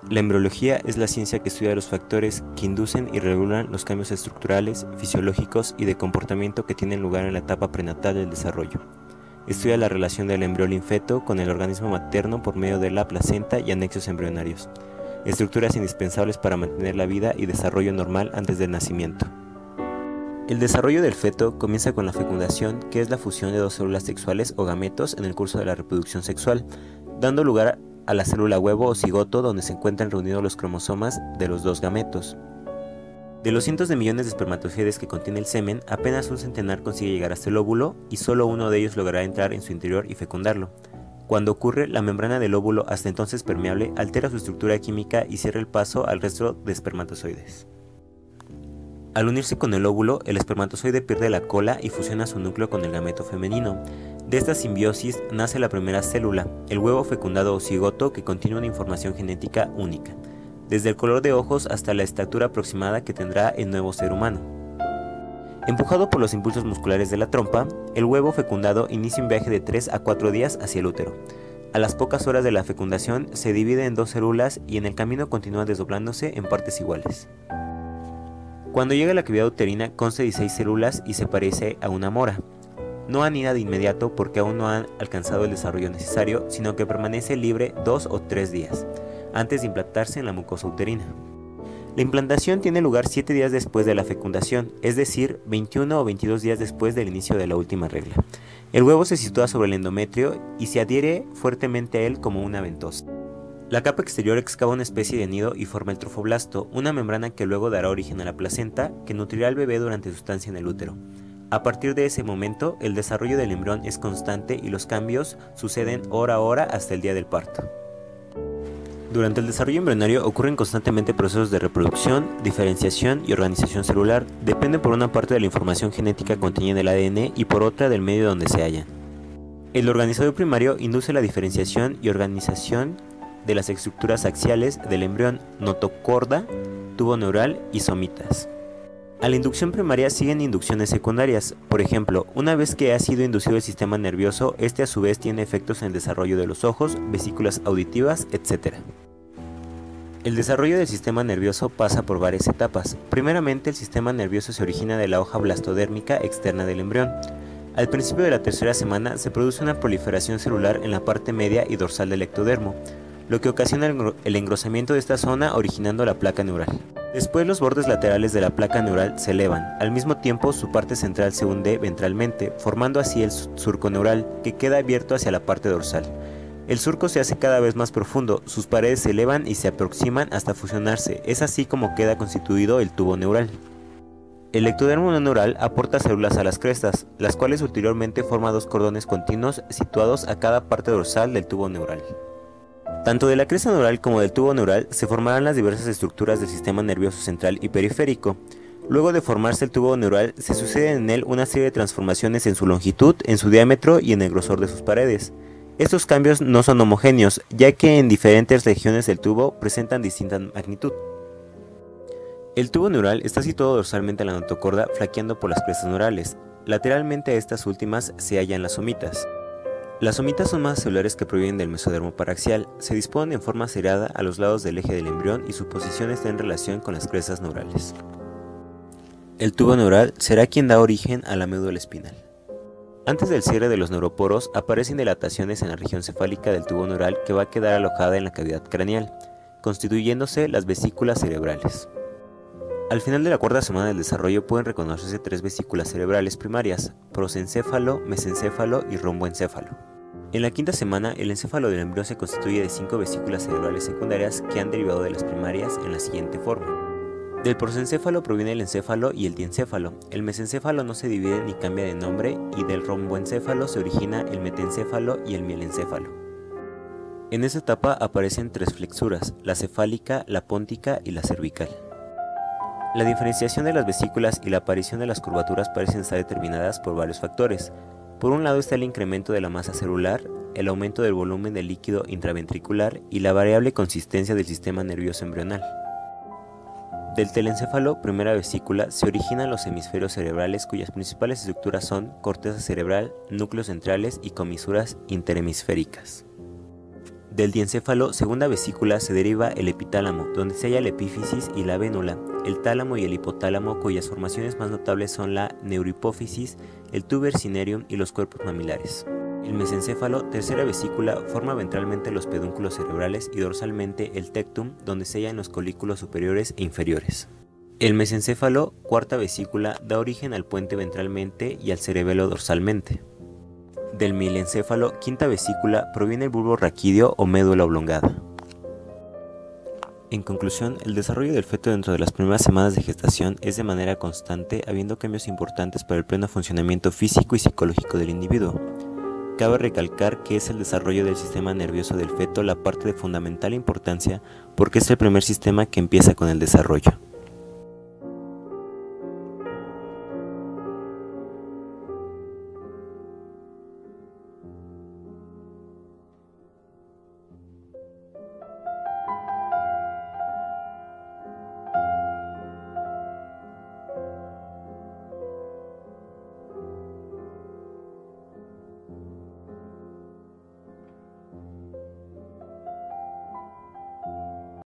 La embriología es la ciencia que estudia los factores que inducen y regulan los cambios estructurales, fisiológicos y de comportamiento que tienen lugar en la etapa prenatal del desarrollo. Estudia la relación del embrión-feto con el organismo materno por medio de la placenta y anexos embrionarios, estructuras indispensables para mantener la vida y desarrollo normal antes del nacimiento. El desarrollo del feto comienza con la fecundación, que es la fusión de dos células sexuales o gametos en el curso de la reproducción sexual, dando lugar a la célula huevo o cigoto donde se encuentran reunidos los cromosomas de los dos gametos. De los cientos de millones de espermatozoides que contiene el semen, apenas un centenar consigue llegar hasta el óvulo y solo uno de ellos logrará entrar en su interior y fecundarlo. Cuando ocurre, la membrana del óvulo, hasta entonces permeable, altera su estructura química y cierra el paso al resto de espermatozoides. Al unirse con el óvulo, el espermatozoide pierde la cola y fusiona su núcleo con el gameto femenino. De esta simbiosis nace la primera célula, el huevo fecundado o cigoto, que contiene una información genética única, desde el color de ojos hasta la estatura aproximada que tendrá el nuevo ser humano. Empujado por los impulsos musculares de la trompa, el huevo fecundado inicia un viaje de 3 a 4 días hacia el útero. A las pocas horas de la fecundación se divide en dos células y en el camino continúa desdoblándose en partes iguales. Cuando llega a la cavidad uterina consta de 16 células y se parece a una mora. No anida de inmediato porque aún no han alcanzado el desarrollo necesario, sino que permanece libre 2 o 3 días, antes de implantarse en la mucosa uterina. La implantación tiene lugar 7 días después de la fecundación, es decir, 21 o 22 días después del inicio de la última regla. El huevo se sitúa sobre el endometrio y se adhiere fuertemente a él como una ventosa. La capa exterior excava una especie de nido y forma el trofoblasto, una membrana que luego dará origen a la placenta, que nutrirá al bebé durante su estancia en el útero. A partir de ese momento, el desarrollo del embrión es constante y los cambios suceden hora a hora hasta el día del parto. Durante el desarrollo embrionario ocurren constantemente procesos de reproducción, diferenciación y organización celular. Dependen por una parte de la información genética contenida en el ADN y por otra del medio donde se hallan. El organizador primario induce la diferenciación y organización de las estructuras axiales del embrión, notocorda, tubo neural y somitas. A la inducción primaria siguen inducciones secundarias. Por ejemplo, una vez que ha sido inducido el sistema nervioso, este a su vez tiene efectos en el desarrollo de los ojos, vesículas auditivas, etc. El desarrollo del sistema nervioso pasa por varias etapas. Primeramente, el sistema nervioso se origina de la hoja blastodérmica externa del embrión. Al principio de la tercera semana se produce una proliferación celular en la parte media y dorsal del ectodermo, lo que ocasiona el engrosamiento de esta zona originando la placa neural. Después los bordes laterales de la placa neural se elevan, al mismo tiempo su parte central se hunde ventralmente, formando así el surco neural, que queda abierto hacia la parte dorsal. El surco se hace cada vez más profundo, sus paredes se elevan y se aproximan hasta fusionarse, es así como queda constituido el tubo neural. El ectodermo no neural aporta células a las crestas, las cuales ulteriormente forman dos cordones continuos situados a cada parte dorsal del tubo neural. Tanto de la cresta neural como del tubo neural se formarán las diversas estructuras del sistema nervioso central y periférico. Luego de formarse el tubo neural, se suceden en él una serie de transformaciones en su longitud, en su diámetro y en el grosor de sus paredes. Estos cambios no son homogéneos, ya que en diferentes regiones del tubo presentan distinta magnitud. El tubo neural está situado dorsalmente en la notocorda, flanqueando por las crestas neurales. Lateralmente a estas últimas se hallan las somitas. Las somitas son masas celulares que provienen del mesodermo paraxial, se disponen en forma seriada a los lados del eje del embrión y su posición está en relación con las crestas neurales. El tubo neural será quien da origen a la médula espinal. Antes del cierre de los neuroporos aparecen dilataciones en la región cefálica del tubo neural que va a quedar alojada en la cavidad craneal, constituyéndose las vesículas cerebrales. Al final de la cuarta semana del desarrollo pueden reconocerse 3 vesículas cerebrales primarias: prosencéfalo, mesencéfalo y romboencéfalo. En la quinta semana, el encéfalo del embrión se constituye de 5 vesículas cerebrales secundarias que han derivado de las primarias en la siguiente forma. Del prosencéfalo proviene el encéfalo y el diencéfalo. El mesencéfalo no se divide ni cambia de nombre y del romboencéfalo se origina el metencéfalo y el mielencéfalo. En esta etapa aparecen 3 flexuras: la cefálica, la póntica y la cervical. La diferenciación de las vesículas y la aparición de las curvaturas parecen estar determinadas por varios factores. Por un lado está el incremento de la masa celular, el aumento del volumen del líquido intraventricular y la variable consistencia del sistema nervioso embrional. Del telencéfalo, primera vesícula, se originan los hemisferios cerebrales cuyas principales estructuras son corteza cerebral, núcleos centrales y comisuras interhemisféricas. Del diencéfalo, segunda vesícula, se deriva el epitálamo, donde se halla la epífisis y la vénula, el tálamo y el hipotálamo, cuyas formaciones más notables son la neurohipófisis, el tuber cinereum y los cuerpos mamilares. El mesencéfalo, tercera vesícula, forma ventralmente los pedúnculos cerebrales y dorsalmente el tectum, donde se hallan los colículos superiores e inferiores. El mesencéfalo, cuarta vesícula, da origen al puente ventralmente y al cerebelo dorsalmente. Del milencéfalo, quinta vesícula, proviene el bulbo raquídeo o médula oblongada. En conclusión, el desarrollo del feto dentro de las primeras semanas de gestación es de manera constante, habiendo cambios importantes para el pleno funcionamiento físico y psicológico del individuo. Cabe recalcar que es el desarrollo del sistema nervioso del feto la parte de fundamental importancia porque es el primer sistema que empieza con el desarrollo.